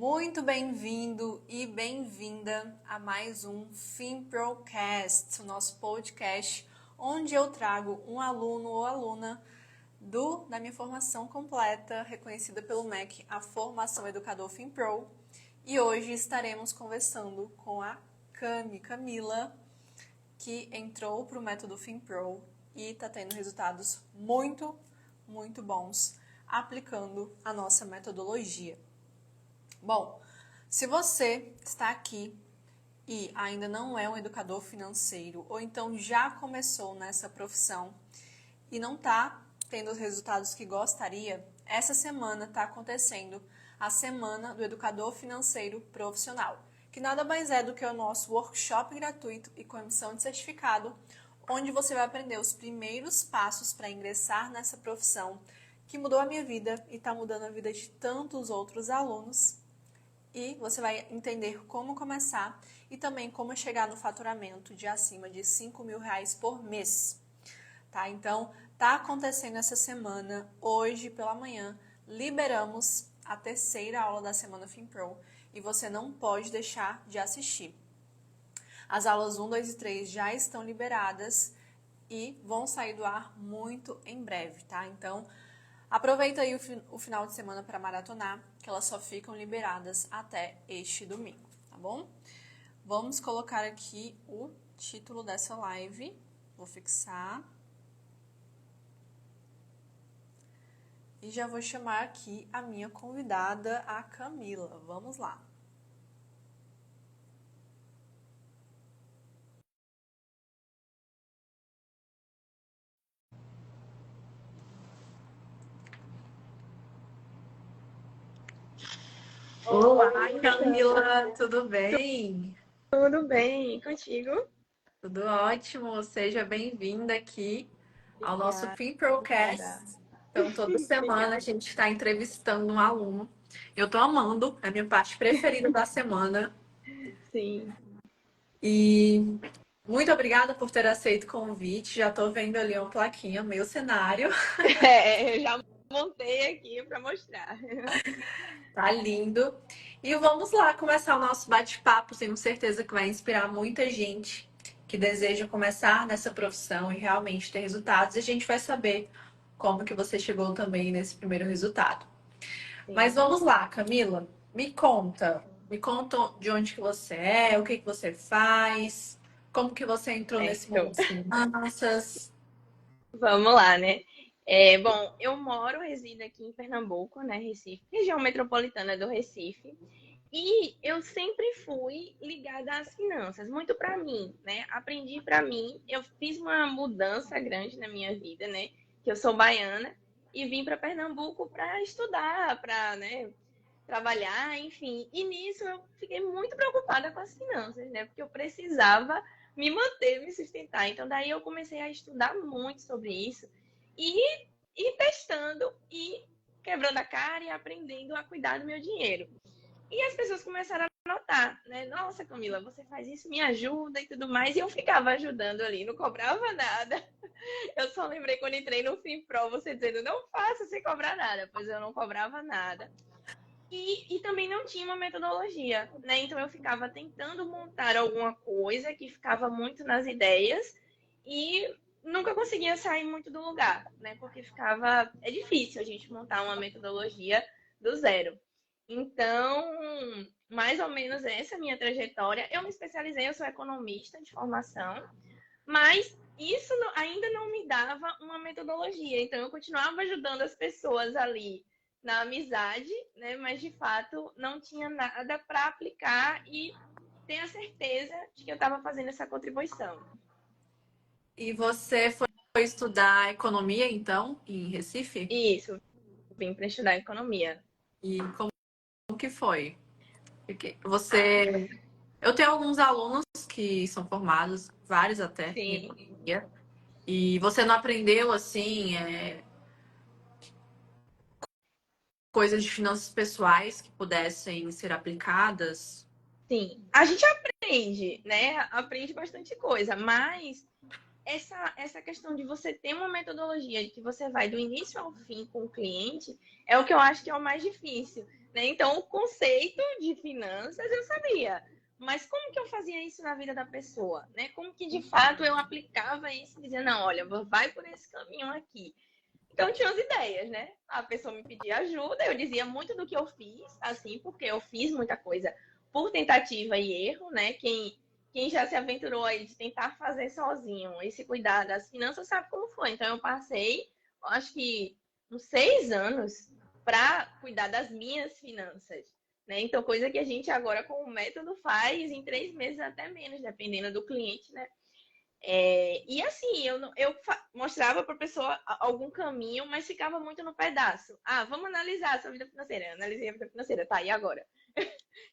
Muito bem-vindo e bem-vinda a mais um FinProcast, o nosso podcast, onde eu trago um aluno ou aluna da minha formação completa, reconhecida pelo MEC, a Formação Educador FinPro. E hoje estaremos conversando com a Camila, que entrou para o método FinPro e está tendo resultados muito bons aplicando a nossa metodologia. Bom, se você está aqui e ainda não é um educador financeiro ou então já começou nessa profissão e não está tendo os resultados que gostaria, essa semana está acontecendo a Semana do Educador Financeiro Profissional, que nada mais é do que o nosso workshop gratuito e com emissão de certificado, onde você vai aprender os primeiros passos para ingressar nessa profissão que mudou a minha vida e está mudando a vida de tantos outros alunos. E você vai entender como começar e também como chegar no faturamento de acima de R$5.000 por mês. Tá? Então, tá acontecendo essa semana, hoje pela manhã, liberamos a terceira aula da Semana FinPro e você não pode deixar de assistir. As aulas 1, 2 e 3 já estão liberadas e vão sair do ar muito em breve, tá? Então, aproveita aí o final de semana para maratonar, que elas só ficam liberadas até este domingo, tá bom? Vamos colocar aqui o título dessa live. Vou fixar. E já vou chamar aqui a minha convidada, a Camila. Vamos lá. Olá, Camila, tudo bem? Tudo bem, e contigo? Tudo ótimo, seja bem-vinda aqui ao nosso FinProcast. Então, toda semana a gente está entrevistando um aluno. Eu estou amando, é a minha parte preferida da semana. Sim. E muito obrigada por ter aceito o convite. Já estou vendo ali uma plaquinha, meu cenário. Eu já montei aqui para mostrar. Tá lindo. E vamos lá começar o nosso bate-papo. Tenho certeza que vai inspirar muita gente que deseja começar nessa profissão e realmente ter resultados. E a gente vai saber como que você chegou também nesse primeiro resultado. Sim. Mas vamos lá, Camila. Me conta de onde que você é, o que que você faz, como que você entrou nesse mundo das finanças. Vamos lá, né? Bom, eu resido aqui em Pernambuco, né, Recife, região metropolitana do Recife. E eu sempre fui ligada às finanças, muito para mim, né? Aprendi para mim, eu fiz uma mudança grande na minha vida, né? Que eu sou baiana e vim para Pernambuco para estudar, para, né, trabalhar, enfim. E nisso eu fiquei muito preocupada com as finanças, né? Porque eu precisava me manter, me sustentar. Então daí eu comecei a estudar muito sobre isso e testando e quebrando a cara e aprendendo a cuidar do meu dinheiro. E as pessoas começaram a notar, né? Nossa, Camila, você faz isso, me ajuda e tudo mais. E eu ficava ajudando ali, não cobrava nada. Eu só lembrei quando entrei no FinPro, você dizendo, não faça sem cobrar nada. Pois eu não cobrava nada. E também não tinha uma metodologia, né? Então eu ficava tentando montar alguma coisa que ficava muito nas ideias e nunca conseguia sair muito do lugar, né? Porque ficava. É difícil a gente montar uma metodologia do zero. Então, mais ou menos essa é a minha trajetória. Eu me especializei, eu sou economista de formação, mas isso ainda não me dava uma metodologia. Então, eu continuava ajudando as pessoas ali na amizade, né? Mas de fato não tinha nada para aplicar e ter a certeza de que eu estava fazendo essa contribuição. E você foi estudar economia, então, em Recife? Isso, vim para estudar economia. E como que foi? Porque Ah, eu tenho alguns alunos que são formados, vários até, em sim. economia. E você não aprendeu, assim, coisas de finanças pessoais que pudessem ser aplicadas? Sim, a gente aprende, né? Aprende bastante coisa, mas essa questão de você ter uma metodologia de que você vai do início ao fim com o cliente é o que eu acho que é o mais difícil, né? Então, o conceito de finanças eu sabia, mas como que eu fazia isso na vida da pessoa, né? Como que de fato eu aplicava isso e dizia, não, olha, vai por esse caminho aqui. Então, tinha as ideias, né? A pessoa me pedia ajuda, eu dizia muito do que eu fiz, assim, porque eu fiz muita coisa por tentativa e erro, né? Quem já se aventurou aí de tentar fazer sozinho e se cuidar das finanças sabe como foi. Então, eu passei, acho que uns 6 anos para cuidar das minhas finanças, né? Então, coisa que a gente agora com o método faz em 3 meses até menos, dependendo do cliente, né? E assim, eu mostrava para a pessoa algum caminho, mas ficava muito no pedaço. Ah, vamos analisar a sua vida financeira. Eu analisei a vida financeira, tá, e agora? O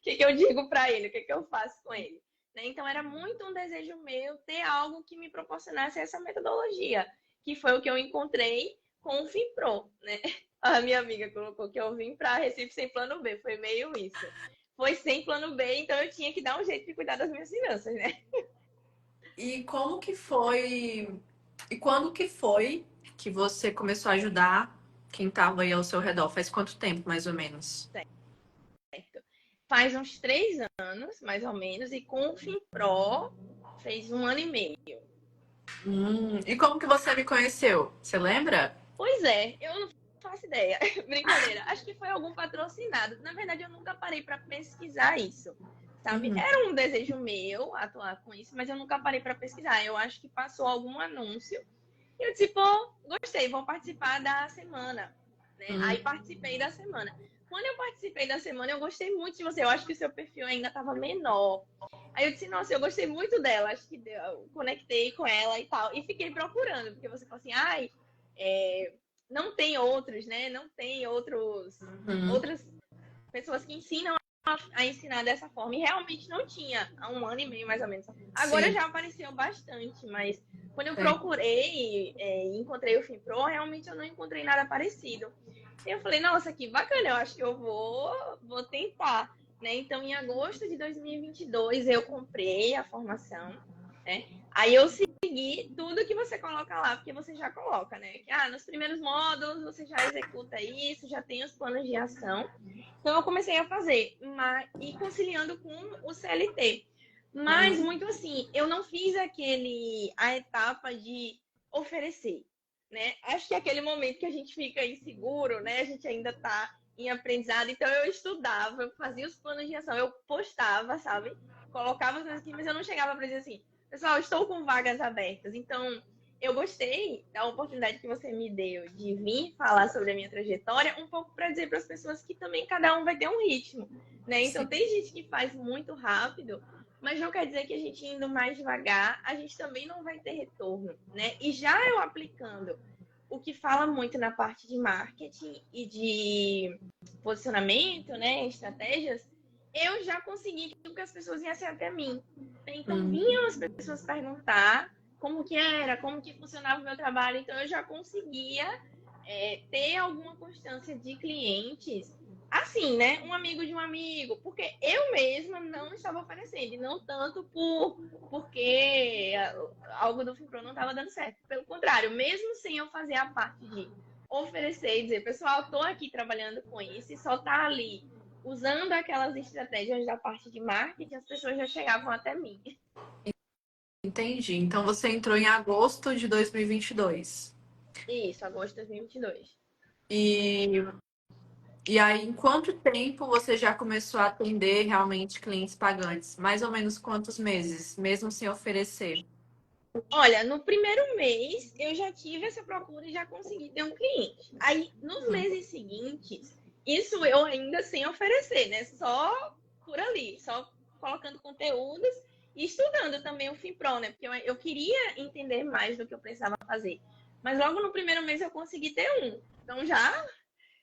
que eu digo para ele? O que eu faço com ele? Né? Então, era muito um desejo meu ter algo que me proporcionasse essa metodologia, que foi o que eu encontrei com o FinPro, né? A minha amiga colocou que eu vim para Recife sem plano B, foi meio isso. Foi sem plano B, então eu tinha que dar um jeito de cuidar das minhas finanças, né? E como que foi? E quando que foi que você começou a ajudar quem estava aí ao seu redor? Faz quanto tempo, mais ou menos? Certo. Faz uns 3 anos, mais ou menos, e com o FinPro fez 1 ano e meio. E como que você me conheceu? Você lembra? Pois é, eu não faço ideia. Brincadeira. Acho que foi algum patrocinado. Na verdade, eu nunca parei para pesquisar isso, sabe? Uhum. Era um desejo meu atuar com isso, mas eu nunca parei para pesquisar. Eu acho que passou algum anúncio e eu disse, pô, gostei, vou participar da semana, né? Aí Hum, participei da semana. Quando eu participei da semana, eu gostei muito de você. Eu acho que o seu perfil ainda estava menor. Aí eu disse, nossa, eu gostei muito dela. Acho que eu conectei com ela e tal. E fiquei procurando, porque você falou assim, ai, é, não tem outros, né? Não tem uhum. outras pessoas que ensinam a ensinar dessa forma. E realmente não tinha, há 1 ano e meio mais ou menos. Agora Sim, já apareceu bastante, mas quando eu é. procurei e encontrei o FinPro, realmente eu não encontrei nada parecido. E eu falei, nossa, que bacana, eu acho que eu vou tentar. Né? Então, em agosto de 2022, eu comprei a formação. Né? Aí eu segui tudo que você coloca lá, porque você já coloca, né? Que, nos primeiros módulos você já executa isso, já tem os planos de ação. Então eu comecei a fazer, e conciliando com o CLT. Mas Uhum. muito assim, eu não fiz a etapa de oferecer, né? Acho que é aquele momento que a gente fica inseguro, né? A gente ainda está em aprendizado, então eu estudava, eu fazia os planos de ação, eu postava, sabe? Colocava as coisas aqui, mas eu não chegava para dizer assim, pessoal, estou com vagas abertas. Então, eu gostei da oportunidade que você me deu de vir falar sobre a minha trajetória, um pouco para dizer para as pessoas que também cada um vai ter um ritmo, né? Então, Sim. tem gente que faz muito rápido, mas não quer dizer que a gente indo mais devagar, a gente também não vai ter retorno, né? E já eu aplicando o que fala muito na parte de marketing e de posicionamento, né, estratégias, eu já consegui que as pessoas viessem até mim. Então, Uhum. vinham as pessoas perguntar como que era, como que funcionava o meu trabalho, então eu já conseguia ter alguma constância de clientes, assim, né? Um amigo de um amigo, porque eu mesma não estava oferecendo, e não tanto porque algo do FinPro não estava dando certo. Pelo contrário, mesmo sem eu fazer a parte de oferecer e dizer, pessoal, estou aqui trabalhando com isso, e só tá ali usando aquelas estratégias da parte de marketing, as pessoas já chegavam até mim. Entendi. Então você entrou em agosto de 2022. Isso, agosto de 2022. E, e aí, em quanto tempo você já começou a atender realmente clientes pagantes? Mais ou menos quantos meses, mesmo sem oferecer? Olha, no primeiro mês eu já tive essa procura e já consegui ter um cliente. Aí, nos meses seguintes, isso eu ainda sem oferecer, né? Só por ali, só colocando conteúdos e estudando também o FinPro, né? Porque eu queria entender mais do que eu precisava fazer. Mas logo no primeiro mês eu consegui ter um. Então já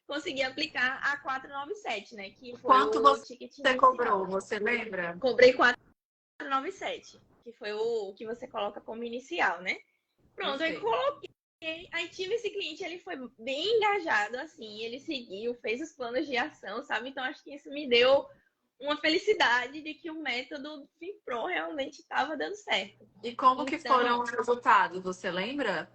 consegui aplicar a 497, né? Que foi Quanto o você ticket inicial. cobrou? Você lembra? Cobrei 497, que foi o que você coloca como inicial, né? Pronto, aí Perfeito. coloquei. Aí tive esse cliente, ele foi bem engajado, assim, ele seguiu, fez os planos de ação, sabe? Então acho que isso me deu uma felicidade de que o método FinPro realmente estava dando certo. E como que Então, foram os resultados? Você lembra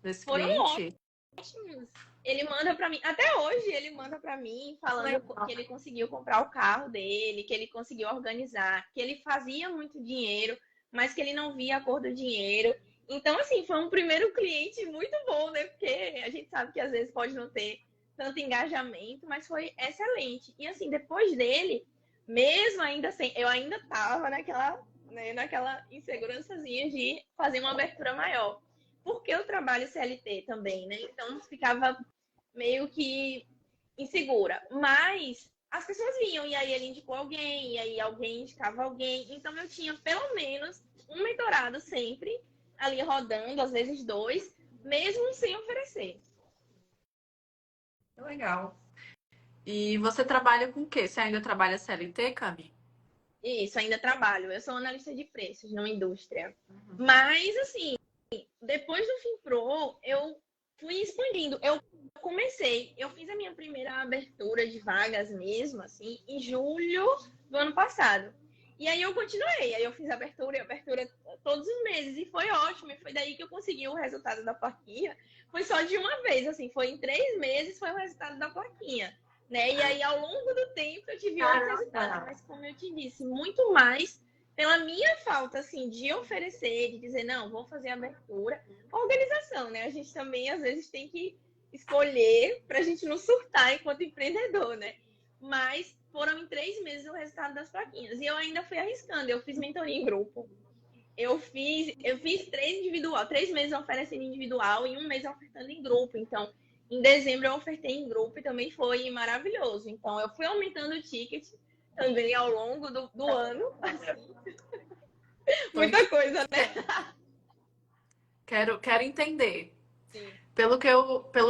desse foram cliente? ótimos. Ele manda para mim, até hoje ele manda para mim falando que Legal. ele conseguiu comprar o carro dele, que ele conseguiu organizar, que ele fazia muito dinheiro, mas que ele não via a cor do dinheiro. Então, assim, foi um primeiro cliente muito bom, né? Porque a gente sabe que às vezes pode não ter tanto engajamento, mas foi excelente. E assim, depois dele, mesmo ainda assim, eu ainda tava naquela, né, naquela insegurançazinha de fazer uma abertura maior. Porque eu trabalho CLT também, né? Então ficava meio que insegura. Mas as pessoas vinham, e aí ele indicou alguém, e aí alguém indicava alguém. Então eu tinha pelo menos um mentorado sempre ali rodando, às vezes dois, mesmo sem oferecer. Legal. E você trabalha com o quê? Você ainda trabalha CLT, Cami? Isso, ainda trabalho. Eu sou analista de preços numa indústria. Mas, assim, depois do FinPro, eu fui expandindo. Eu fiz a minha primeira abertura de vagas mesmo, assim, em julho do ano passado. E aí eu continuei, aí eu fiz abertura e abertura todos os meses, e foi ótimo, e foi daí que eu consegui o resultado da plaquinha. Foi só de uma vez, assim, foi em 3 meses, foi o resultado da plaquinha, né? E aí, ao longo do tempo, eu tive outros resultados, Caramba! mas como eu te disse, muito mais pela minha falta, assim, de oferecer, de dizer, não, vou fazer abertura. Organização, né? A gente também, às vezes, tem que escolher para a gente não surtar enquanto empreendedor, né? Mas foram em 3 meses o resultado das plaquinhas. E eu ainda fui arriscando. Eu fiz mentoria em grupo. Eu fiz 3 individual, 3 meses oferecendo individual e um mês ofertando em grupo. Então, em dezembro eu ofertei em grupo e também foi maravilhoso. Então, eu fui aumentando o ticket também ao longo do ano. Assim, Tô muita coisa, né? Quero entender. Sim, Pelo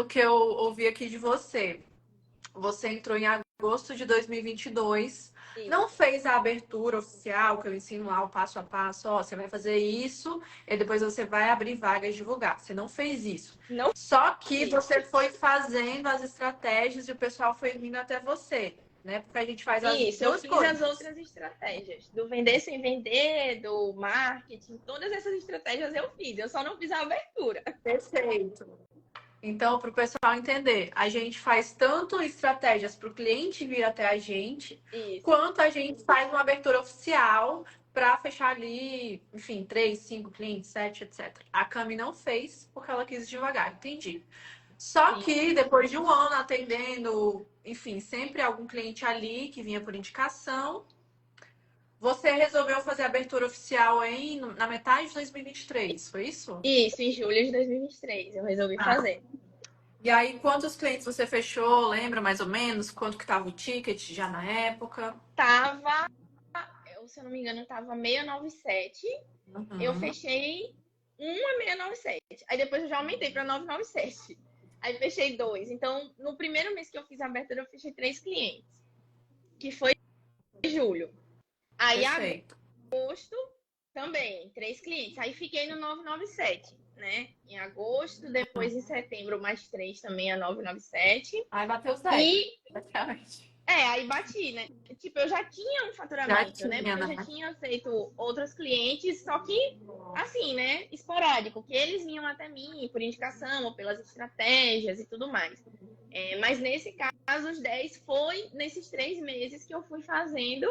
que eu ouvi aqui de você, você entrou em agosto de 2022, não isso. fez a abertura oficial, que eu ensino lá o passo a passo, ó, você vai fazer isso, e depois você vai abrir vagas e divulgar. Você não fez isso. Não Só que fiz. você foi fazendo as estratégias e o pessoal foi vindo até você, né? Porque a gente faz as Isso, eu duas fiz as coisas. outras estratégias, do vender sem vender, do marketing, todas essas estratégias eu fiz, eu só não fiz a abertura. Perfeito. Então, para o pessoal entender, a gente faz tanto estratégias para o cliente vir até a gente, Isso. quanto a gente faz uma abertura oficial para fechar ali, enfim, 3, 5 clientes, 7, etc. A Cami não fez porque ela quis devagar, entendi. Só Sim. que depois de um ano atendendo, enfim, sempre algum cliente ali que vinha por indicação, você resolveu fazer a abertura oficial na metade de 2023, foi isso? Isso, em julho de 2023, eu resolvi fazer. E aí, quantos clientes você fechou? Lembra mais ou menos quanto que tava o ticket já na época? Tava, se eu não me engano, tava 697. Eu Uhum. fechei uma 697. Aí depois eu já aumentei para 997. Aí fechei dois. Então, no primeiro mês que eu fiz a abertura, eu fechei 3 clientes, que foi em julho. Aí Perfeito. agosto também, 3 clientes. Aí fiquei no 997, né? Em agosto, depois em setembro, mais 3 também a 997. Aí bateu os 10, E praticamente. aí bati, né? Tipo, eu já tinha um Já faturamento, né? tinha, Porque eu né? já tinha feito outros clientes, só que assim, né? Esporádico, que eles vinham até mim por indicação ou pelas estratégias e tudo mais. Mas nesse caso, os 10 foi nesses 3 meses que eu fui fazendo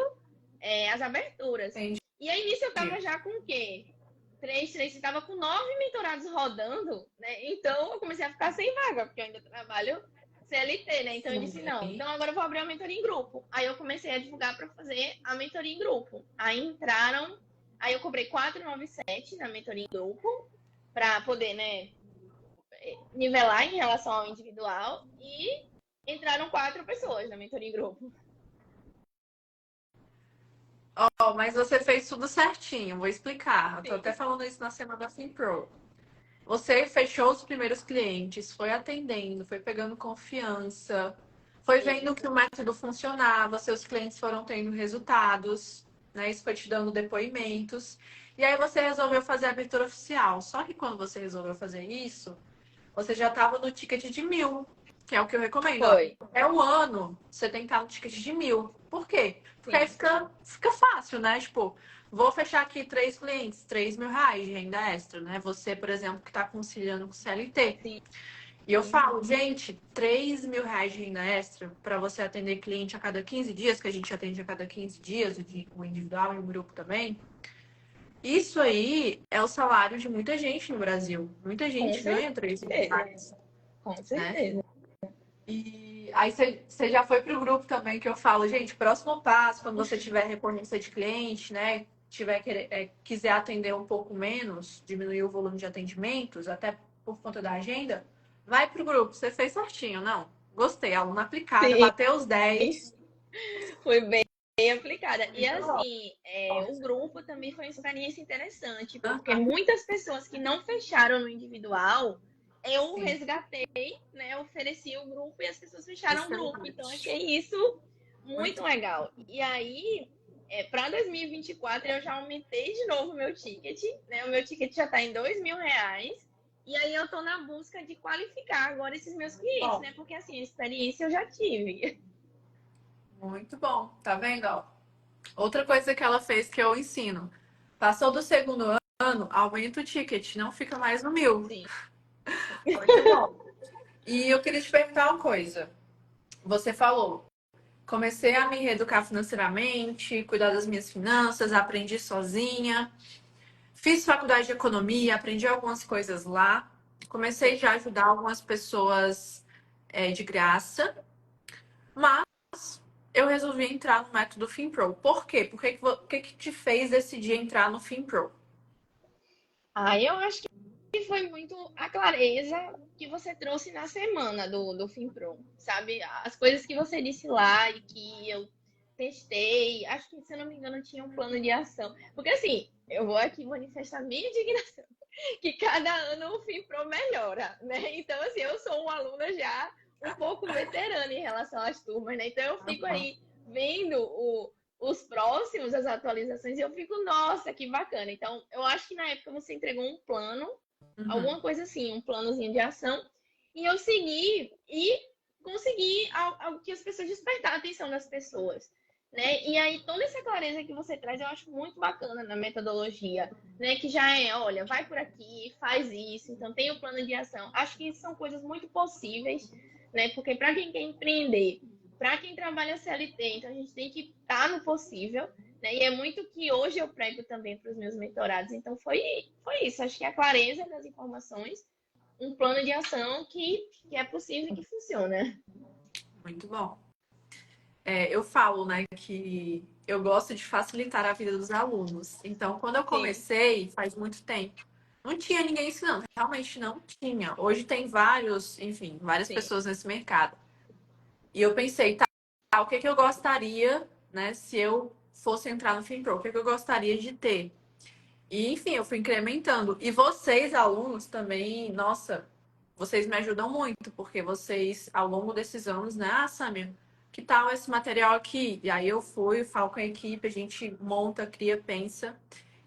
as aberturas. Entendi. E aí nisso eu tava já com o quê? Eu tava com 9 mentorados rodando, né? Então eu comecei a ficar sem vaga, porque eu ainda trabalho CLT, né? Então eu disse, não, Sim. então agora eu vou abrir uma mentoria em grupo. Aí eu comecei a divulgar para fazer a mentoria em grupo. Aí eu cobrei 497 na mentoria em grupo, para poder, né, nivelar em relação ao individual. E entraram 4 pessoas na mentoria em grupo. Ó, mas você fez tudo certinho, vou explicar. Eu tô até Sim, falando isso na semana FinPro. Você fechou os primeiros clientes, foi atendendo, foi pegando confiança, foi vendo que isso. o método funcionava, seus clientes foram tendo resultados, né? Isso foi te dando depoimentos. E aí você resolveu fazer a abertura oficial. Só que quando você resolveu fazer isso, você já estava no ticket de 1.000. que é o que eu recomendo. Ó. Foi. É o ano, você tem que estar no ticket de 1.000. Por quê? Porque aí Sim. fica fácil, né? Tipo, vou fechar aqui 3 clientes, R$ 3.000 de renda extra, né? Você, por exemplo, que está conciliando com CLT. Sim. E eu falo, gente, R$ 3.000 de renda extra para você atender cliente a cada 15 dias, que a gente atende a cada 15 dias, o individual e o grupo também. Isso aí é o salário de muita gente no Brasil. Muita Com gente ganha 3.000 certeza. reais, Com né? certeza. E aí você já foi pro grupo também que eu falo, gente, próximo passo, quando você tiver recorrência de cliente, né? Quiser atender um pouco menos, diminuir o volume de atendimentos, até por conta da agenda, vai pro grupo. Você fez certinho, não? Gostei, aluna aplicada, Sim, bateu os 10. foi bem aplicada. E Muito bom. assim, o grupo também foi uma experiência interessante, porque muitas pessoas que não fecharam no individual, eu Sim, resgatei, né? Ofereci o grupo e as pessoas fecharam o grupo. Então, excelente. achei isso muito Muito legal. E aí, para 2024, eu já aumentei de novo o meu ticket, né? O meu ticket já está em R$ 2.000. E aí, eu estou na busca de qualificar agora esses meus clientes, bom. né? Porque, assim, a experiência eu já tive. Muito bom. Tá vendo, ó? Outra coisa que ela fez que eu ensino. Passou do segundo ano, aumenta o ticket, não fica mais no 1.000. Sim. Muito bom. E eu queria te perguntar uma coisa. Você falou, comecei a me reeducar financeiramente, cuidar das minhas finanças, aprendi sozinha. Fiz faculdade de economia, aprendi algumas coisas lá. Comecei Sim. já a ajudar algumas pessoas de graça. Mas eu resolvi entrar no método FinPro. Por quê? Que te fez decidir entrar no FinPro? Aí eu acho que foi muito a clareza que você trouxe na semana do FinPro, sabe? As coisas que você disse lá e que eu testei, acho que, se eu não me engano, tinha um plano de ação. Porque assim, eu vou aqui manifestar minha indignação, que cada ano o FinPro melhora, né? Então, assim, eu sou uma aluna já um pouco veterana em relação às turmas, né? Então eu fico aí vendo os próximos, as atualizações, e eu fico, nossa, que bacana. Então, eu acho que na época você entregou um plano, Uhum. alguma coisa assim, um planozinho de ação, e eu segui e consegui algo que as pessoas despertar a atenção das pessoas. Né? E aí, toda essa clareza que você traz, eu acho muito bacana na metodologia, né? Que já olha, vai por aqui, faz isso, então tem o plano de ação. Acho que isso são coisas muito possíveis, né? Porque para quem quer empreender, para quem trabalha CLT, então a gente tem que estar no possível, né? E é muito que hoje eu prego também para os meus mentorados. Então foi isso. Acho que a clareza das informações, um plano de ação que é possível e que funciona. Muito bom. Eu falo, né, que eu gosto de facilitar a vida dos alunos. Então, quando eu Sim, comecei, faz muito tempo, não tinha ninguém ensinando, realmente não tinha. Hoje tem vários, enfim, várias sim, pessoas nesse mercado. E eu pensei, tá, o que que eu gostaria, né, se eu fosse entrar no FinPro, o que que eu gostaria de ter? E, enfim, eu fui incrementando. E vocês, alunos, também, nossa, vocês me ajudam muito, porque vocês, ao longo desses anos, né, Samir, que tal esse material aqui? E aí eu fui, falo com a equipe, a gente monta, cria, pensa.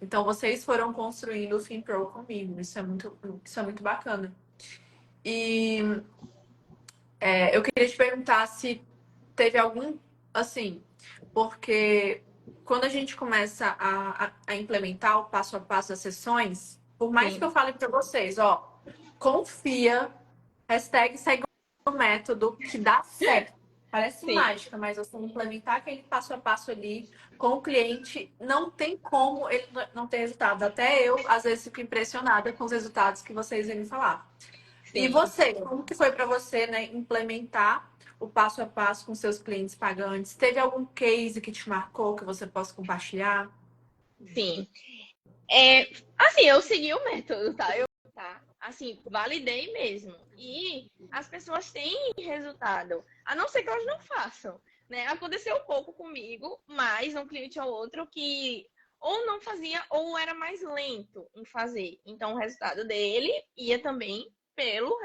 Então, vocês foram construindo o FinPro comigo. Isso é muito bacana. E eu queria te perguntar se teve algum, assim, porque quando a gente começa a implementar o passo a passo das sessões, por mais que sim, eu fale para vocês, ó, confia, hashtag segue o método que dá certo. Parece sim. mágica, mas você implementar aquele passo a passo ali com o cliente, não tem como ele não ter resultados. Até eu, às vezes, fico impressionada com os resultados que vocês vêm me falar. E Sim, você, como que foi para você, né, implementar o passo a passo com seus clientes pagantes? Teve algum case que te marcou que você possa compartilhar? sim. Assim, eu segui o método, tá? Assim, validei mesmo. E as pessoas têm resultado, a não ser que elas não façam, né? Aconteceu um pouco comigo, mas um cliente ou outro que ou não fazia ou era mais lento em fazer. Então, o resultado dele ia também pelo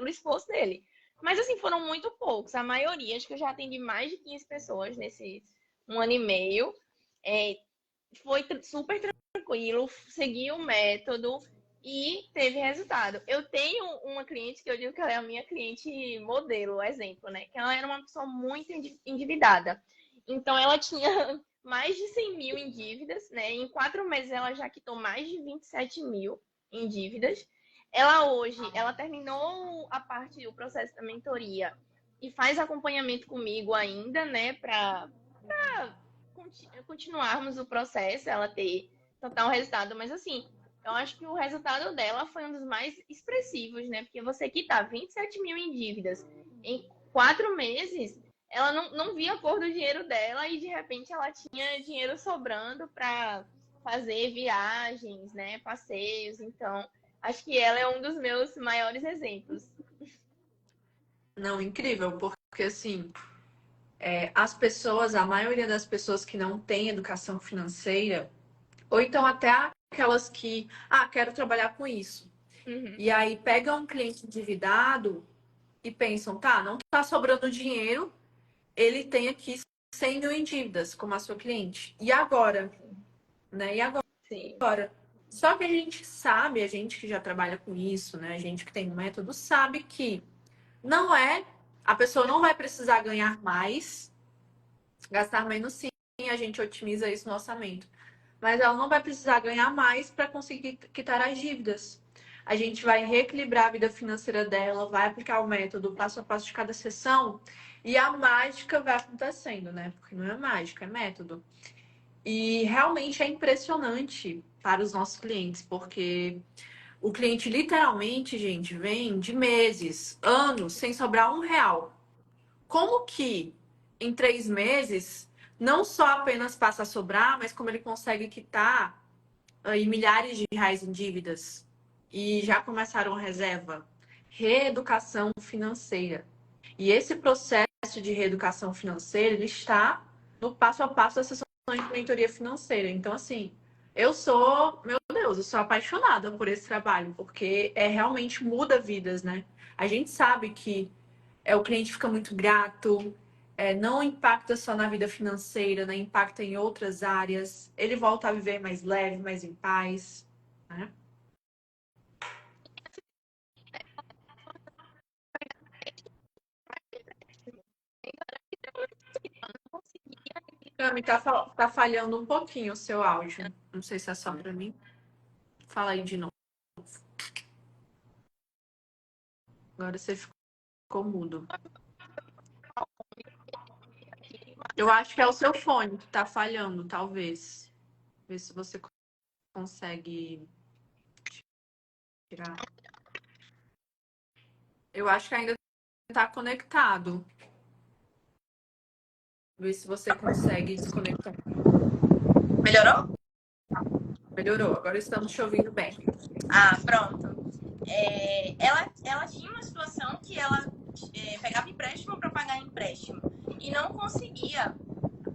esforço dele. Mas, assim, foram muito poucos. A maioria, acho que eu já atendi mais de 15 pessoas nesse 1 ano e meio. É, foi super tranquilo, segui o método e teve resultado. Eu tenho uma cliente que eu digo que ela é a minha cliente modelo, exemplo, né? Que ela era uma pessoa muito endividada. Então, ela tinha mais de 100 mil em dívidas, né? Em 4 meses, ela já quitou mais de 27 mil em dívidas. Ela hoje, ela terminou a parte, o processo da mentoria e faz acompanhamento comigo ainda, né? Para continuarmos o processo, ela ter total resultado. Mas, assim, eu acho que o resultado dela foi um dos mais expressivos, né? Porque você quitar 27 mil em dívidas em 4 meses, ela não via a cor do dinheiro dela e de repente ela tinha dinheiro sobrando para fazer viagens, né? Passeios. Então, acho que ela é um dos meus maiores exemplos. Não, incrível, porque assim, as pessoas, a maioria das pessoas que não têm educação financeira, ou então até aquelas que, quero trabalhar com isso. Uhum. E aí pegam um cliente endividado e pensam, tá, não tá sobrando dinheiro, ele tem aqui 100 mil em dívidas, como a sua cliente. E agora? Né? E Sim. agora? Só que a gente sabe, a gente que já trabalha com isso, né? A gente que tem um método, sabe que não é, a pessoa não vai precisar ganhar mais, gastar menos sim, a gente otimiza isso no orçamento. Mas ela não vai precisar ganhar mais para conseguir quitar as dívidas. A gente vai reequilibrar a vida financeira dela, vai aplicar o método passo a passo de cada sessão e a mágica vai acontecendo, né? Porque não é mágica, é método. E realmente é impressionante para os nossos clientes, porque o cliente literalmente, gente, vem de meses, anos, sem sobrar R$ 1. Como que em 3 meses não só apenas passa a sobrar, mas como ele consegue quitar aí milhares de reais em dívidas e já começaram a reserva? Reeducação financeira. E esse processo de reeducação financeira, ele está no passo a passo da sessão de mentoria financeira. Então, assim, meu Deus, eu sou apaixonada por esse trabalho, porque realmente muda vidas, né? A gente sabe que o cliente fica muito grato, não impacta só na vida financeira, né? Impacta em outras áreas. Ele volta a viver mais leve, mais em paz, né? Cami, tá falhando um pouquinho o seu áudio. Não sei se é só para mim. Fala aí de novo. Agora você ficou mudo. Eu acho que é o seu fone que tá falhando, talvez. Ver se você consegue tirar. Eu acho que ainda tá conectado. Ver se você consegue desconectar. Melhorou? Melhorou, agora estamos te ouvindo bem. Ah, pronto. Ela tinha uma situação que ela pegava empréstimo para pagar empréstimo e não conseguia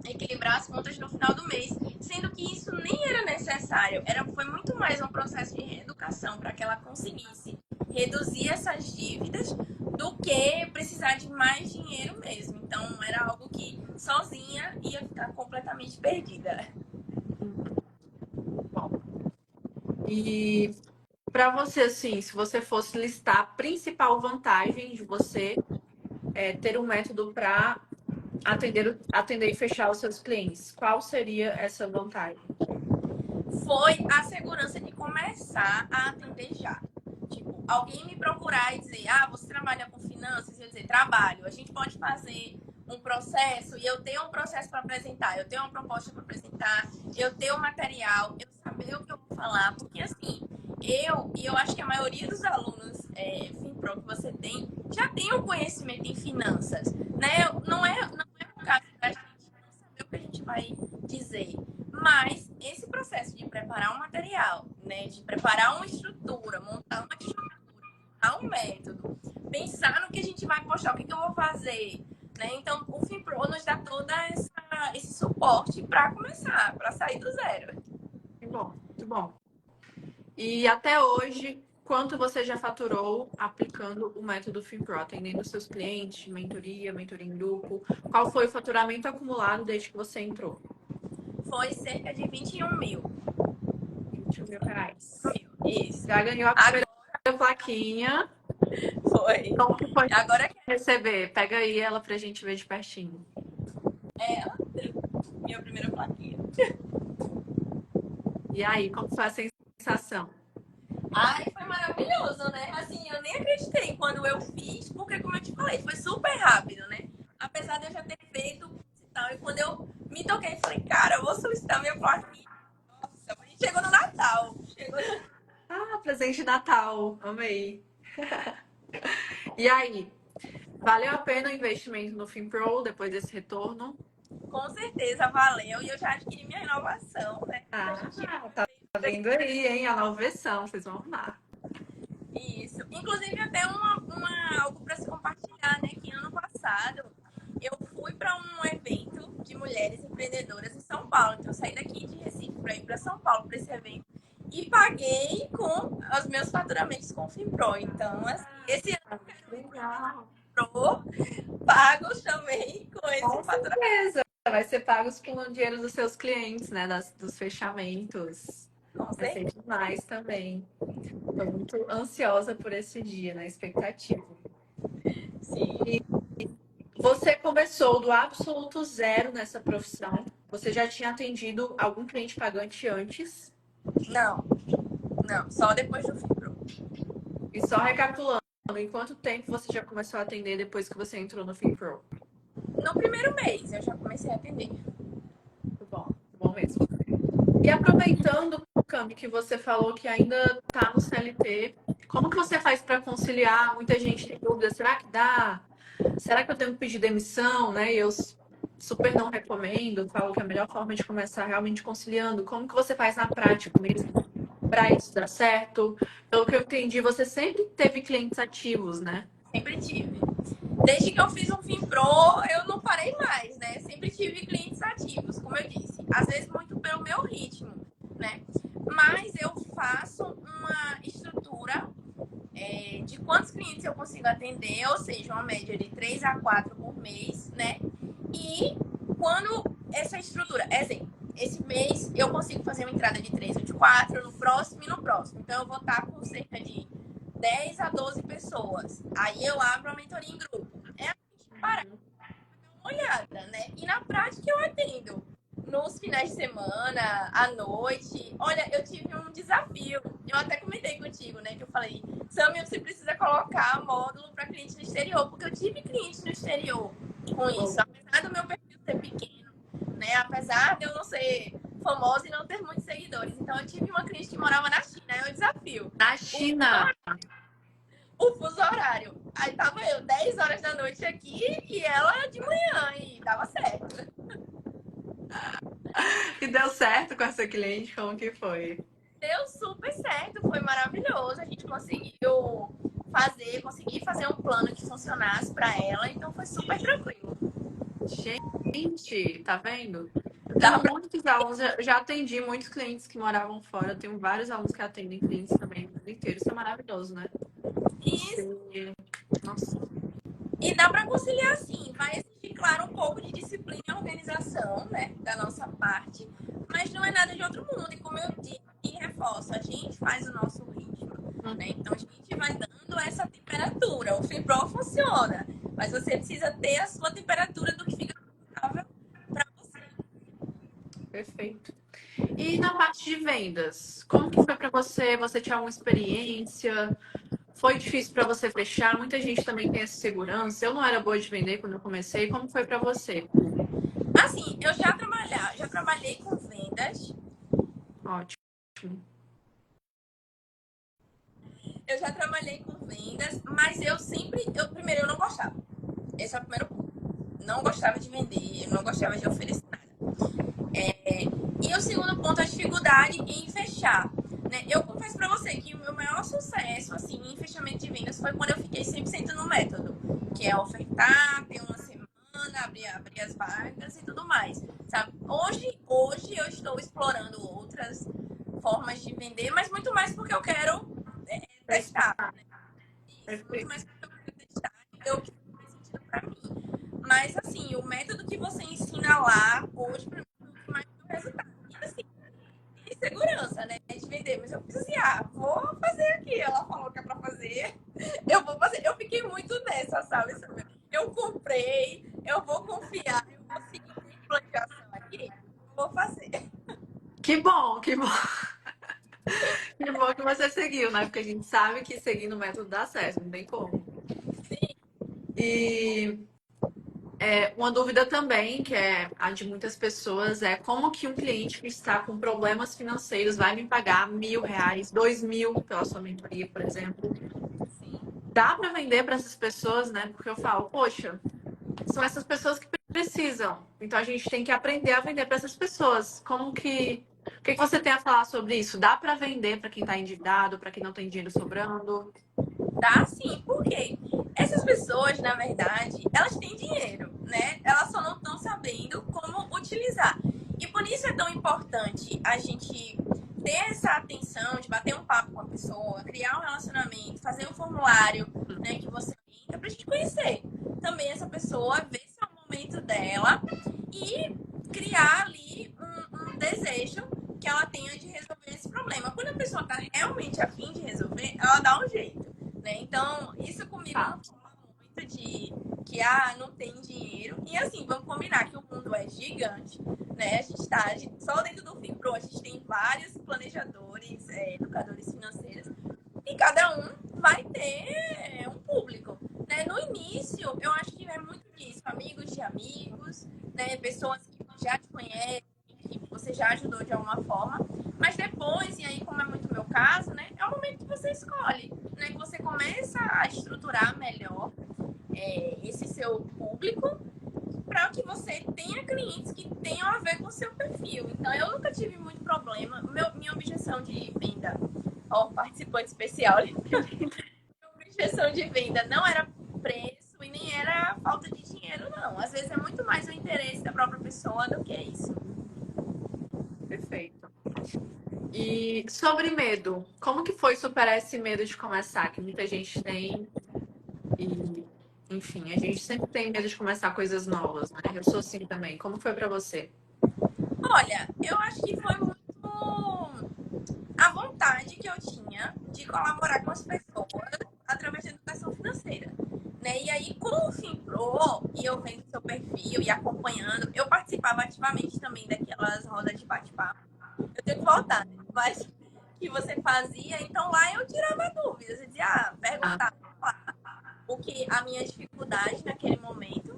equilibrar as contas no final do mês, sendo que isso nem era necessário. Foi muito mais um processo de reeducação para que ela conseguisse reduzir essas dívidas do que precisar de mais dinheiro mesmo. Então, era algo que sozinha ia ficar completamente perdida. Bom, e para você, assim, se você fosse listar a principal vantagem de você ter um método para atender e fechar os seus clientes, qual seria essa vantagem? Foi a segurança de começar a atender já. Tipo, alguém me procurar e dizer, você trabalha com finanças? Eu dizer, trabalho. A gente pode fazer um processo e eu tenho um processo para apresentar, eu tenho uma proposta para apresentar, eu tenho um material, eu saber o que eu vou falar, porque assim, eu acho que a maioria dos alunos FinPro que você tem, já tem um conhecimento em finanças, né? Não é o caso da gente não saber o que a gente vai dizer. Mas esse processo de preparar um material, né, de preparar uma estrutura, montar uma estrutura, montar um método, pensar no que a gente vai postar, o que eu vou fazer, né? Então, o FinPro nos dá todo esse suporte para começar, para sair do zero. Muito bom, muito bom. E até hoje, quanto você já faturou aplicando o método FinPro, atendendo seus clientes, mentoria em grupo? Qual foi o faturamento acumulado desde que você entrou? Foi cerca de 21 mil. 21 mil reais. Isso. Já ganhou a primeira plaquinha. Foi. Como que foi Agora receber? Pega aí ela pra gente ver de pertinho. é minha primeira plaquinha. E aí, como foi a sensação? Ai, foi maravilhoso, né? Assim, eu nem acreditei quando eu fiz, porque como eu te falei, foi super rápido, né? Apesar de eu já ter feito e tal, e quando eu me toquei, falei, cara, eu vou solicitar minha plaquinha. Nossa, chegou no Natal. Chegou Ah, presente de Natal. Amei. E aí, valeu a pena o investimento no FinPro depois desse retorno? com certeza valeu e eu já adquiri minha renovação, né? A Ah, gente tá vindo aí, hein? A nova versão, vocês vão arrumar. isso. Inclusive, até algo para se compartilhar, né? Que ano passado eu fui para um evento de mulheres empreendedoras em São Paulo. Então, eu saí daqui de Recife para ir para São Paulo para esse evento e paguei com os meus faturamentos com o FinPro. Então, assim, esse ano Legal. eu quero pagos também com esse Com faturamento. certeza. Vai ser pagos com o dinheiro dos seus clientes, né? Dos fechamentos. Com Vai ser certeza. demais também. Estou muito ansiosa por esse dia, na expectativa. Sim. Você começou do absoluto zero nessa profissão. Você já tinha atendido algum cliente pagante antes? Não, não, só depois do FinPro. E só recapitulando, em quanto tempo você já começou a atender depois que você entrou no FinPro? No primeiro mês eu já comecei a atender. Muito bom mesmo. E aproveitando, Cami, que você falou que ainda está no CLT, como que você faz para conciliar? Muita gente tem dúvida, será que dá? Será que eu tenho que pedir demissão, né? E eu super não recomendo, falo que é a melhor forma de começar realmente conciliando. Como que você faz na prática mesmo para isso dar certo? Pelo que eu entendi, você sempre teve clientes ativos, né? Sempre tive. Desde que eu fiz um FinPro, eu não parei mais, né? Sempre tive clientes ativos, como eu disse. Às vezes muito pelo meu ritmo, né? Mas eu faço uma estrutura de quantos clientes eu consigo atender, ou seja, uma média de 3 a 4 por mês, né? E quando essa estrutura, exemplo, esse mês eu consigo fazer uma entrada de 3 ou de 4, no próximo e no próximo. Então eu vou estar com cerca de 10 a 12 pessoas. Aí eu abro a mentoria em grupo. É a gente parar, dar uma olhada, né? E na prática eu atendo. Nos finais de semana, à noite. Olha, eu tive um desafio. Eu até comentei contigo, né? Que eu falei, Sammy, você precisa colocar módulo para cliente no exterior. Porque eu tive cliente no exterior com isso. Apesar do meu perfil ser pequeno, né? Apesar de eu não ser famosa e não ter muitos seguidores. Então eu tive uma cliente que morava na China. É um desafio. Na China. O fuso horário. Aí tava eu 10 horas da noite aqui e ela de manhã, e dava certo. E deu certo com essa cliente? Como que foi? Deu super certo, foi maravilhoso. A gente consegui fazer um plano que funcionasse para ela, então foi super tranquilo. Gente, tá vendo? Eu Dá tenho pra... muitos alunos, eu já atendi muitos clientes que moravam fora. Eu tenho vários alunos que atendem clientes também no mundo inteiro. Isso é maravilhoso, né? Isso. Nossa, E dá para conciliar sim. Vai exigir, claro, um pouco de disciplina e organização, né, da nossa parte, mas não é nada de outro mundo. E como eu disse e reforço, a gente faz o nosso ritmo, né? Então a gente vai dando essa temperatura. O FinPro funciona, mas você precisa ter a sua temperatura do que fica confortável para você. perfeito. E na parte de vendas, como que foi para você? Você tinha alguma experiência? Foi difícil para você fechar? Muita gente também tem essa segurança. Eu não era boa de vender quando eu comecei. Como foi para você? Assim, eu já trabalhei com vendas. Ótimo. Eu já trabalhei com vendas, mas primeiro, eu não gostava. Esse é o primeiro ponto. Não gostava de vender, não gostava de oferecer nada. E o segundo ponto, a dificuldade em fechar. Né? Eu confesso pra você que o meu maior sucesso, assim, em fechamento de vendas foi quando eu fiquei 100% no método, que é ofertar, ter uma semana, abrir as vagas e tudo mais, sabe? Hoje eu estou explorando outras formas de vender, mas muito mais porque eu quero testar. Né? Isso, muito mais porque eu quero testar, ver o que faz sentido pra mim. Mas, assim, o método que você ensina lá, hoje, pra mim, é o que mais deu resultado. E, assim, tem segurança, né, de vender. Mas eu fiz assim, vou confiar, eu vou seguir a planejação aqui, eu vou fazer. Que bom, que bom. Que bom que você seguiu, né? Porque a gente sabe que seguindo o método dá certo, não tem como. Sim. E uma dúvida também, que é a de muitas pessoas, é como que um cliente que está com problemas financeiros vai me pagar R$ 1.000, 2.000 pela sua mentoria, por exemplo. Dá para vender para essas pessoas, né? Porque eu falo, poxa, são essas pessoas que precisam. Então a gente tem que aprender a vender para essas pessoas. O que você tem a falar sobre isso? Dá para vender para quem está endividado, para quem não tem dinheiro sobrando? Dá sim, porque essas pessoas, na verdade, elas têm dinheiro, né? Elas só não estão sabendo como utilizar. E por isso é tão importante a gente ter essa atenção de bater um papo com a pessoa, criar um relacionamento, fazer um formulário, né, que você entra pra gente conhecer também essa pessoa, ver se é o momento dela e criar ali um desejo que ela tenha de resolver esse problema. Quando a pessoa tá realmente afim de resolver, ela dá um jeito. Né? Então, isso comigo não fala muito de que não tem dinheiro. E assim, vamos combinar que o mundo é gigante, né? Só dentro do FIPRO, a gente tem vários planejadores, educadores financeiros, e cada um vai ter um público. Né? No início, eu acho que é muito disso, amigos de amigos, né? Pessoas que já te conhecem, que você já ajudou de alguma forma. Mas depois, e aí como é muito o meu caso, né? É o momento que você escolhe, né? Que você começa a estruturar melhor esse seu público para que você tenha clientes que tenham a ver com o seu perfil. Então, eu nunca tive muito problema. Minha objeção de venda, participante especial, minha objeção de venda não era preço e nem era falta de dinheiro, não. Às vezes é muito mais o interesse da própria pessoa do que isso. Perfeito. E sobre medo, como que foi superar esse medo de começar? Que muita gente tem. E, enfim, a gente sempre tem medo de começar coisas novas, né? Eu sou assim também. Como foi para você? Olha, eu acho que foi muito a vontade que eu tinha de colaborar com as pessoas através da educação financeira. Né? E aí, com o FinPro, e eu vendo seu perfil e acompanhando, eu participava ativamente também daquelas rodas de bate-papo. Eu tenho que voltar, né? Mas que você fazia, então lá eu tirava dúvidas. Eu dizia, perguntava o que a minha dificuldade naquele momento.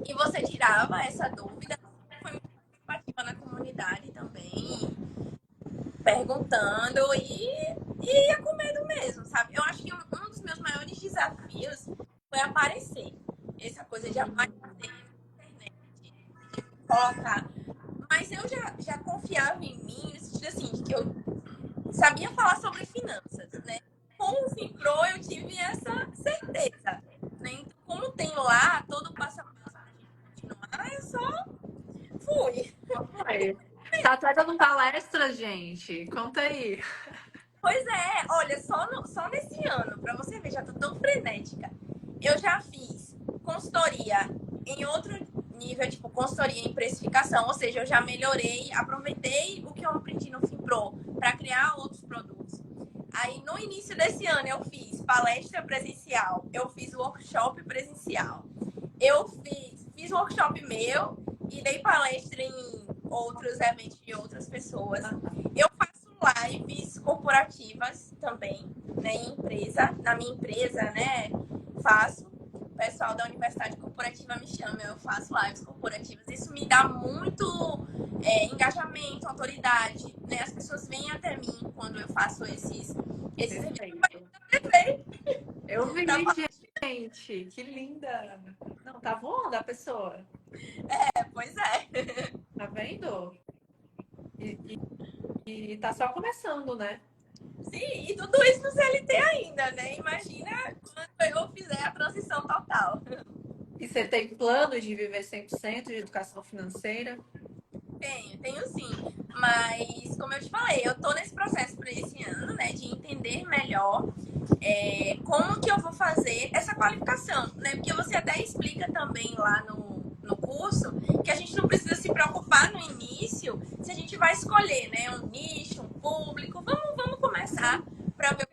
E você tirava essa dúvida. Foi muito participativa na comunidade também, perguntando e ia com medo mesmo, sabe? Eu acho que um dos meus maiores desafios foi aparecer. Essa coisa de aparecer na internet, de colocar. Mas eu já confiava em mim, no sentido assim, de que eu sabia falar sobre finanças, né? Com o FinPro eu tive essa certeza, né? Então, como tem lá todo o passo a passo pra gente continuar, eu só fui. Oi. Tá até dando palestra, gente. Conta aí. Pois é, olha, só nesse ano, pra você ver, já tô tão frenética. Eu já fiz consultoria em outro nível, tipo consultoria em precificação, ou seja, eu já melhorei, aproveitei o que eu aprendi no FinPro para criar outros produtos. Aí no início desse ano eu fiz palestra presencial, eu fiz workshop presencial, eu fiz workshop meu e dei palestra em outros eventos de outras pessoas. Eu faço lives corporativas também, né, em empresa, na minha empresa, né, faço. O pessoal da Universidade Corporativa me chama, eu faço lives corporativas. Isso me dá muito engajamento, autoridade, né? As pessoas vêm até mim quando eu faço esses Eu vi, gente. Que linda. Não, tá voando a pessoa. Pois é. Tá vendo? E tá só começando, né? Sim, e tudo isso no CLT ainda, né? Imagina quando eu fizer a transição total. E você tem planos de viver 100% de educação financeira? Tenho sim. Mas, como eu te falei, eu tô nesse processo para esse ano, né? De entender melhor como que eu vou fazer essa qualificação, né? Porque você até explica também lá no curso que a gente não precisa se preocupar no início se a gente vai escolher, né? Um nicho, um público. Vamos começar para ver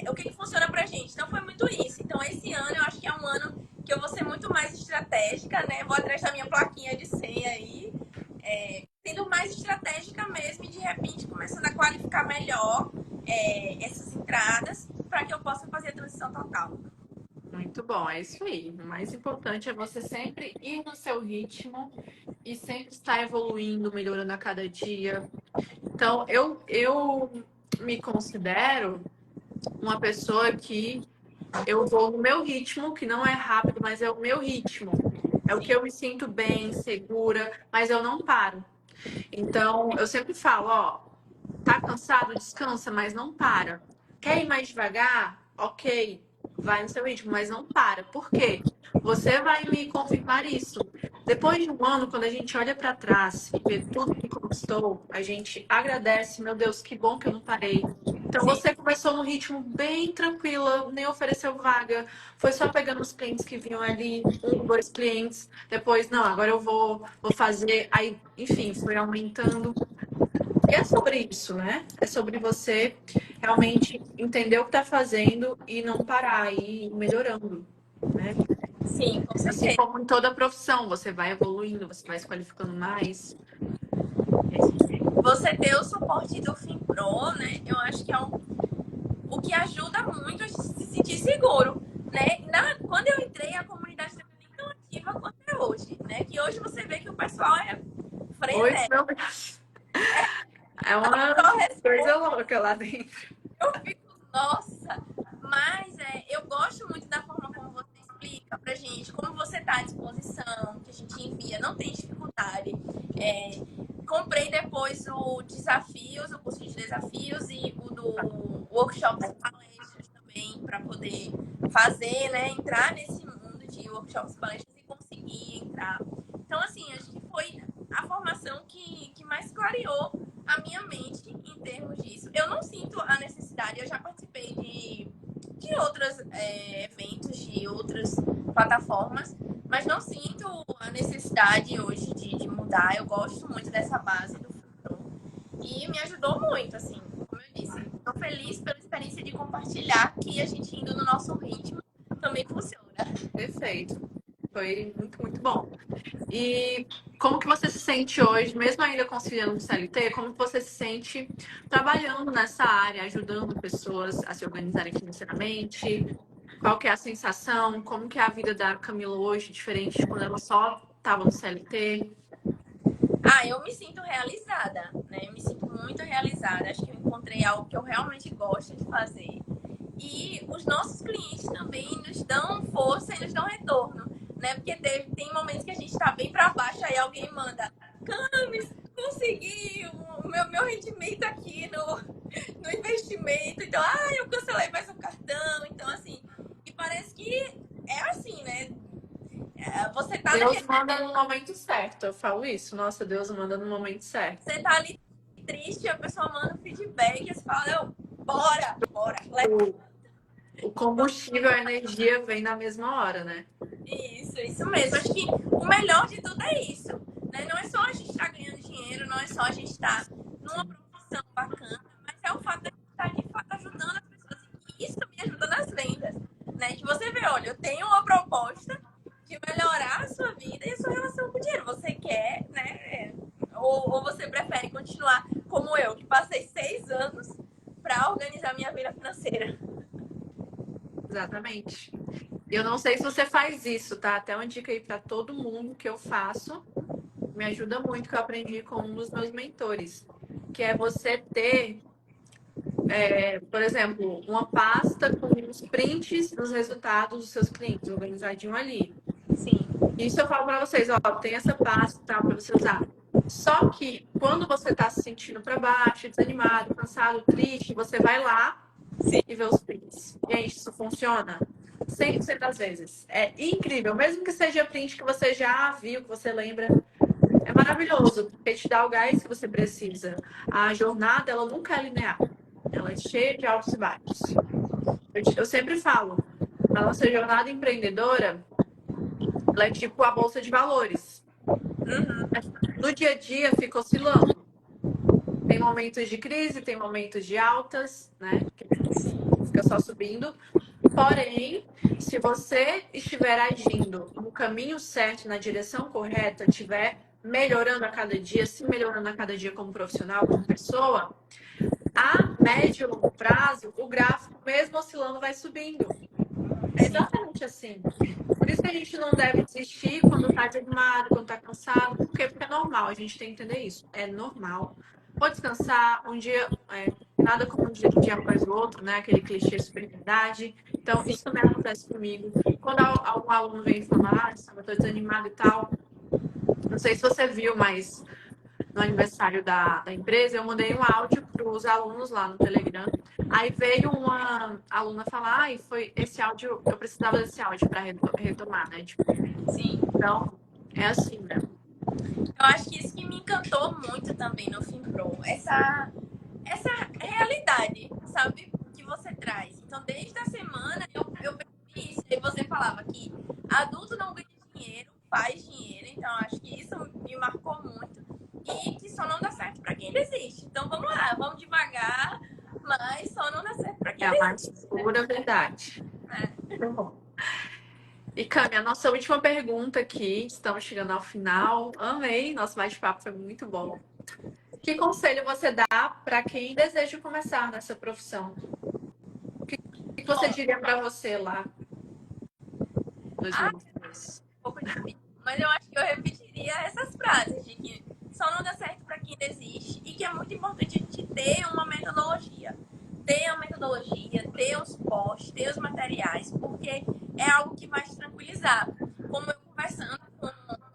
o que funciona pra gente. Então, foi muito isso. Então, esse ano eu acho que é um ano que eu vou ser muito mais estratégica, né? Vou atrás da minha plaquinha de senha aí. Sendo mais estratégica mesmo e de repente começando a qualificar melhor essas entradas para que eu possa fazer a transição total. Muito bom, é isso aí. O mais importante é você sempre ir no seu ritmo e sempre estar evoluindo, melhorando a cada dia. Então, eu me considero uma pessoa que eu vou no meu ritmo, que não é rápido, mas é o meu ritmo. É o que eu me sinto bem, segura, mas eu não paro. Então, eu sempre falo, ó, tá cansado, descansa, mas não para. Quer ir mais devagar? Ok, vai no seu ritmo, mas não para. Por quê? Você vai me confirmar isso. Depois de um ano, quando a gente olha para trás e vê tudo que conquistou, a gente agradece, meu Deus, que bom que eu não parei. Então Sim. você começou num ritmo bem tranquila, nem ofereceu vaga, foi só pegando os clientes que vinham ali, um, dois clientes. Depois, não, agora eu vou fazer. Aí, enfim, foi aumentando. E é sobre isso, né? É sobre você realmente entender o que está fazendo e não parar, e ir melhorando, né? Sim, com Assim certeza. como em toda profissão, você vai evoluindo, você vai se qualificando mais. É isso. Você ter o suporte do FinPro, né? Eu acho que é o que ajuda muito a gente se sentir seguro, né? Quando eu entrei, a comunidade não era nem tão ativa quanto é hoje, né? Que hoje você vê que o pessoal é Oi, frenético. meu Deus. É uma Só coisa louca lá dentro. eu fico, nossa, mas eu gosto muito da forma como você explica pra gente, como você tá à disposição, que a gente envia, não tem dificuldade. Comprei depois o Desafios, o curso de desafios e o do Workshops e Palestras também, para poder fazer, né, entrar nesse mundo de workshops e palestras e conseguir entrar. Então, assim, acho que foi a formação que mais clareou a minha mente em termos disso. Eu não sinto a necessidade, eu já participei de outros eventos, de outras plataformas, mas não sinto a necessidade hoje de mudar. Eu gosto muito dessa base do Futuro e me ajudou muito, assim, como eu disse. Estou feliz pela experiência de compartilhar que a gente indo no nosso ritmo também funciona. Perfeito. Foi muito, muito bom. E como que você se sente hoje, mesmo ainda conciliando o CLT, como que você se sente trabalhando nessa área, ajudando pessoas a se organizarem financeiramente? Qual que é a sensação? Como que é a vida da Camila hoje, diferente de quando ela só estava no CLT? Eu me sinto realizada, né? Eu me sinto muito realizada. Acho que eu encontrei algo que eu realmente gosto de fazer. E os nossos clientes também nos dão força e nos dão retorno, né? Porque tem momentos que a gente está bem para baixo, aí alguém manda: Camis, consegui o meu rendimento aqui no investimento. Então, eu cancelei mais um cartão. Então, assim, e parece que é assim, né? Você tá Deus manda no momento certo. Eu falo isso. Nossa, Deus manda no momento certo. Você tá ali triste, a pessoa manda um feedback, você fala: bora. O combustível, a energia vem na mesma hora, né? Isso mesmo. Acho que o melhor de tudo é isso, né? Não é só a gente estar ganhando dinheiro, não é só a gente estar numa profissão bacana, mas é o fato de a gente estar, de fato, ajudando as pessoas. E isso me ajuda nas vendas, né? Que você vê, olha, eu tenho uma proposta de melhorar a sua vida e a sua relação com o dinheiro. Você quer, né? Ou você prefere continuar como eu, que passei 6 anos para organizar minha vida financeira. Exatamente. Eu não sei se você faz isso, tá? Até uma dica aí para todo mundo que eu faço. Me ajuda muito, que eu aprendi com um dos meus mentores. Que é você ter, por exemplo, uma pasta com os prints dos resultados dos seus clientes, organizadinho ali. Sim. Isso eu falo para vocês, ó, tem essa pasta tá, para você usar. Só que quando você está se sentindo para baixo, desanimado, cansado, triste, você vai lá e vê os prints. Gente, isso funciona 100% das vezes. É incrível, mesmo que seja print que você já viu, que você lembra. É maravilhoso, porque te dá o gás que você precisa. A jornada, ela nunca é linear. Ela é cheia de altos e baixos. Eu sempre falo, a nossa jornada empreendedora, ela é tipo a bolsa de valores. No dia a dia fica oscilando. Tem momentos de crise, tem momentos de altas, né? Que fica só subindo. Porém, se você estiver agindo no caminho certo, na direção correta, estiver melhorando a cada dia, se melhorando a cada dia como profissional, como pessoa, a médio e longo prazo, o gráfico, mesmo oscilando, vai subindo. É exatamente assim. Por isso que a gente não deve desistir quando está desanimado, quando está cansado. Por quê? Porque é normal, a gente tem que entender isso. É normal. Pode descansar, um dia, nada como um dia após o outro, né? Aquele clichê super verdade. Então, isso também acontece comigo. Quando algum aluno vem falar, ah, eu estou desanimado e tal. Não sei se você viu, mas no aniversário da empresa, eu mandei um áudio para os alunos lá no Telegram. Aí veio uma aluna falar, ai, foi esse áudio, eu precisava desse áudio para retomar, né? Tipo, Sim. então, é assim, né? Eu acho que isso que me encantou muito também no FinPro, essa realidade, sabe, que você traz. Então, desde a semana, eu percebi isso. E você falava que adulto não ganha dinheiro, faz dinheiro. Então, acho que isso me marcou muito. E que só não dá certo para quem desiste. Então, vamos lá, vamos devagar, mas só não dá certo para quem É a desiste. mais pura verdade. É. Bom. E, Cami, a nossa última pergunta aqui, estamos chegando ao final. Amei, nosso bate-papo foi muito bom. Que conselho você dá para quem deseja começar nessa profissão? O que você diria para você lá em 2022? Um pouco difícil, mas eu acho que eu repetiria essas frases de que só não dá certo para quem desiste e que é muito importante a gente ter uma metodologia. Ter uma metodologia, ter os posts, ter os materiais, porque é algo que vai te tranquilizar. Como eu conversando com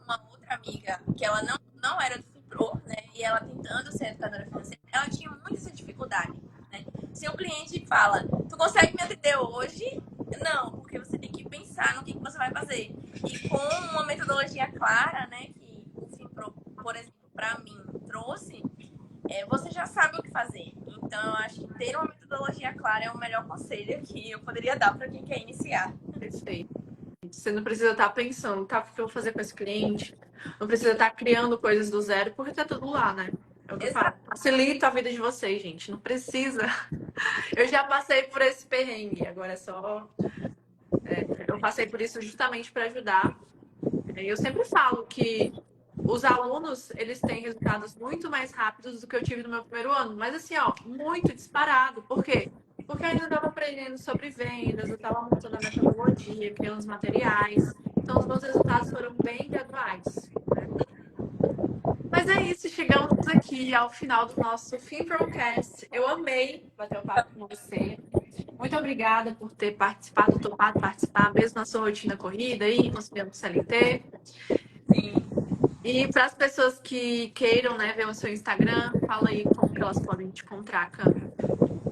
uma outra amiga, que ela não era do FIPRO, né? E ela tentando ser educadora financeira, ela tinha muito essa dificuldade, né? Se um cliente fala, tu consegue me atender hoje? Não, porque você tem que pensar no que você vai fazer. E com uma metodologia clara, né, que o FIPRO, por exemplo, para mim trouxe, você já sabe o que fazer. Então, eu acho que ter uma metodologia clara é o melhor conselho que eu poderia dar para quem quer iniciar. Perfeito. Você não precisa estar pensando, tá, o que eu vou fazer com esse cliente? Não precisa estar criando coisas do zero, porque tá tudo lá, né? É o que eu falo. Facilita a vida de vocês, gente. Não precisa. Eu já passei por esse perrengue, agora é só. Eu passei por isso justamente para ajudar. Eu sempre falo que os alunos, eles têm resultados muito mais rápidos do que eu tive no meu primeiro ano. Mas assim, ó, muito disparado. Por quê? Porque eu ainda estava aprendendo sobre vendas, eu estava montando a metodologia, criando os materiais. Então, os meus resultados foram bem graduais, né? Mas é isso, chegamos aqui ao final do nosso FinProcast. Eu amei bater o papo com você. Muito obrigada por ter participado, topado participar, mesmo na sua rotina corrida aí, conciliando o CLT. Sim. E para as pessoas que queiram, né, ver o seu Instagram, fala aí como que elas podem te encontrar, Cami.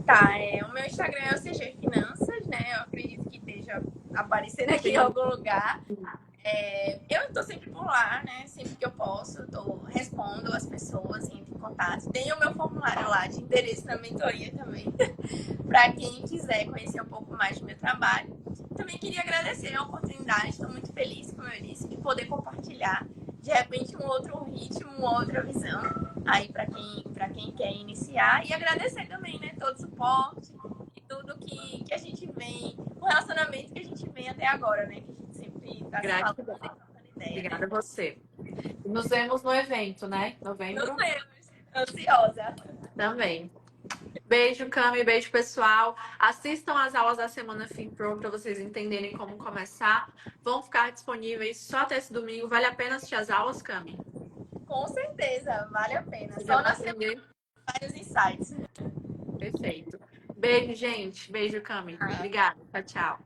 Tá, o meu Instagram é o CG Finanças, né? Eu acredito que esteja aparecendo aqui em algum lugar. Eu estou sempre por lá, né? Sempre que eu posso, respondo as pessoas, entro em contato. Tem o meu formulário lá de interesse na mentoria também, para quem quiser conhecer um pouco mais do meu trabalho. Também queria agradecer a oportunidade, estou muito feliz, como eu disse, de poder compartilhar, de repente, um outro ritmo, uma outra visão aí para quem quer iniciar. E agradecer também, né, todo o suporte e tudo que a gente vem, o relacionamento que a gente vem até agora, né? Que a gente sempre está se falando e trocando ideia. Obrigada a você. Nos vemos no evento, né? Novembro. Nos vemos. Ansiosa. Também. Beijo, Cami, beijo, pessoal. Assistam as aulas da Semana FinPro para vocês entenderem como começar. Vão ficar disponíveis só até esse domingo. Vale a pena assistir as aulas, Cami? Com certeza, vale a pena. Você Só vai na aprender. semana vários insights. Perfeito. Beijo, gente. Beijo, Cami. Obrigada. Tchau, tchau.